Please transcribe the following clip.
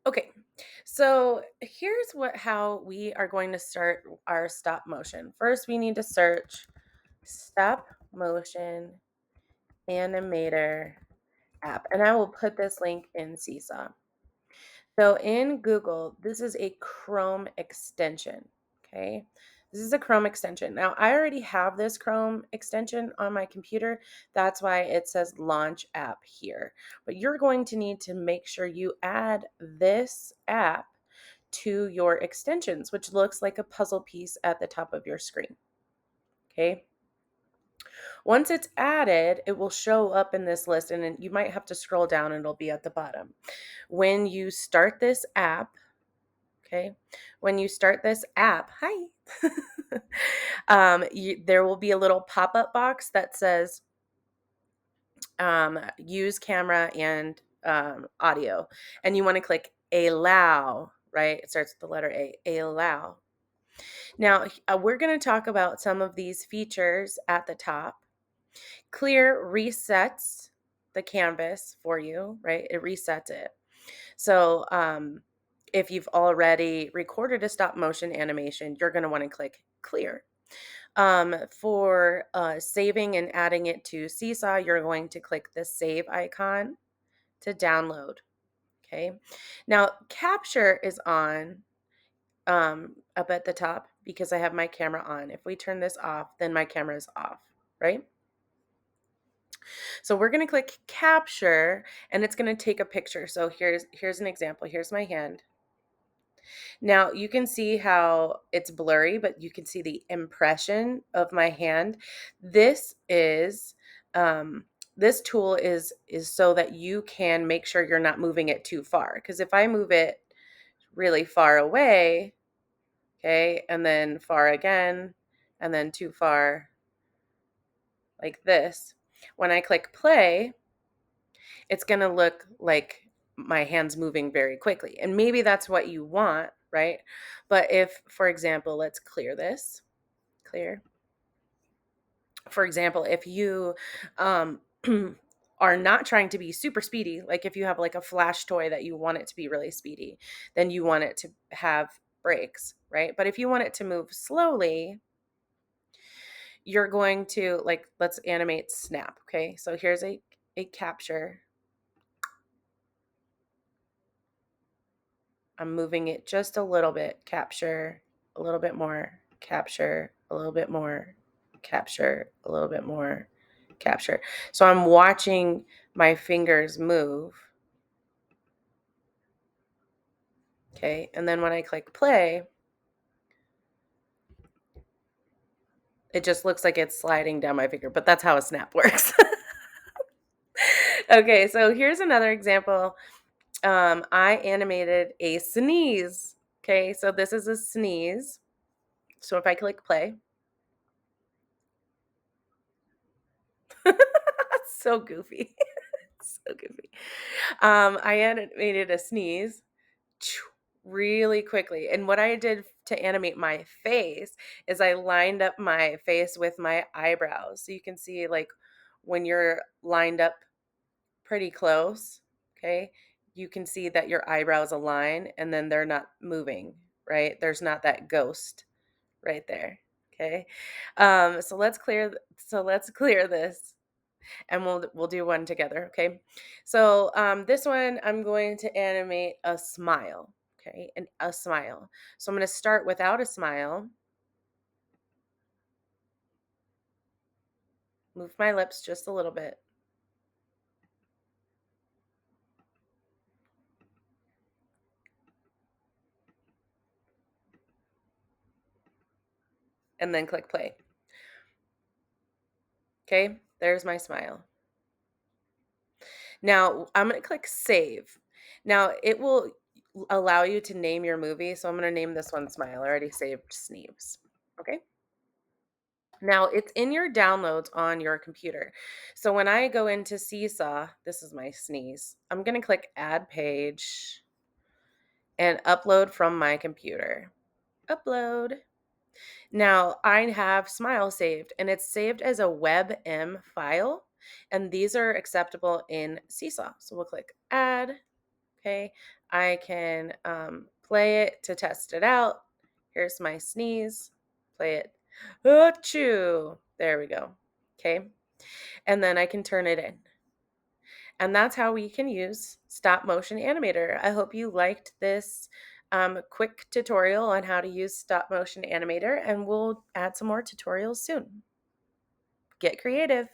Okay, so here's how we are going to start our stop motion. First, we need to search stop motion animator app, and I will put this link in Seesaw. So in Google, this is a Chrome extension. Okay. This is a Chrome extension. Now, I already have this Chrome extension on my computer. That's why it says launch app here. But you're going to need to make sure you add this app to your extensions, which looks like a puzzle piece at the top of your screen. Okay. Once it's added, it will show up in this list, and then you might have to scroll down and it'll be at the bottom. When you start this app, okay, when you start this app, hi, there will be a little pop-up box that says use camera and audio, and you want to click allow, right? It starts with the letter A, allow. Now, we're going to talk about some of these features at the top. Clear resets the canvas for you, right? It resets it. So if you've already recorded a stop motion animation, you're going to want to click clear. For saving and adding it to Seesaw, you're going to click the save icon to download. Okay. Now, capture is on up at the top because I have my camera on. If we turn this off, then my camera is off, right? So we're going to click capture and it's going to take a picture. So here's an example. Here's my hand. Now you can see how it's blurry, but you can see the impression of my hand. This is this tool is so that you can make sure you're not moving it too far. Because if I move it really far away, okay, and then far again, and then too far like this, when I click play, it's going to look like my hand's moving very quickly. And maybe that's what you want, right? But if, for example, let's clear this, clear. For example, if you are not trying to be super speedy, like if you have like a flash toy that you want it to be really speedy, then you want it to have brakes, right? But if you want it to move slowly, you're going to like, let's animate snap. Okay. So here's a capture. I'm moving it just a little bit, capture, a little bit more, capture, a little bit more, capture, a little bit more, capture. So I'm watching my fingers move. Okay, and then when I click play, it just looks like it's sliding down my finger, but that's how a snap works. Okay, so here's another example. I animated a sneeze. Okay, so this is a sneeze. So if I click play, so goofy. So goofy. I animated a sneeze really quickly. And what I did to animate my face is I lined up my face with my eyebrows. So you can see like when you're lined up pretty close, okay, you can see that your eyebrows align and then they're not moving, right? There's not that ghost right there. Okay. So let's clear this and we'll do one together, okay? So this one I'm going to animate a smile, okay? And a smile. So I'm going to start without a smile, move my lips just a little bit, and then click play. Okay, there's my smile. Now I'm going to click save. Now it will allow you to name your movie. So I'm going to name this one Smile. I already saved Sneeze. Okay. Now it's in your downloads on your computer. So when I go into Seesaw, this is my sneeze. I'm going to click add page and upload from my computer. Upload. Now I have Smile saved and it's saved as a WebM file. And these are acceptable in Seesaw. So we'll click add. Okay, I can play it to test it out. Here's my sneeze. Play it. Achoo. There we go. Okay, and then I can turn it in. And that's how we can use Stop Motion Animator. I hope you liked this quick tutorial on how to use Stop Motion Animator, and we'll add some more tutorials soon. Get creative.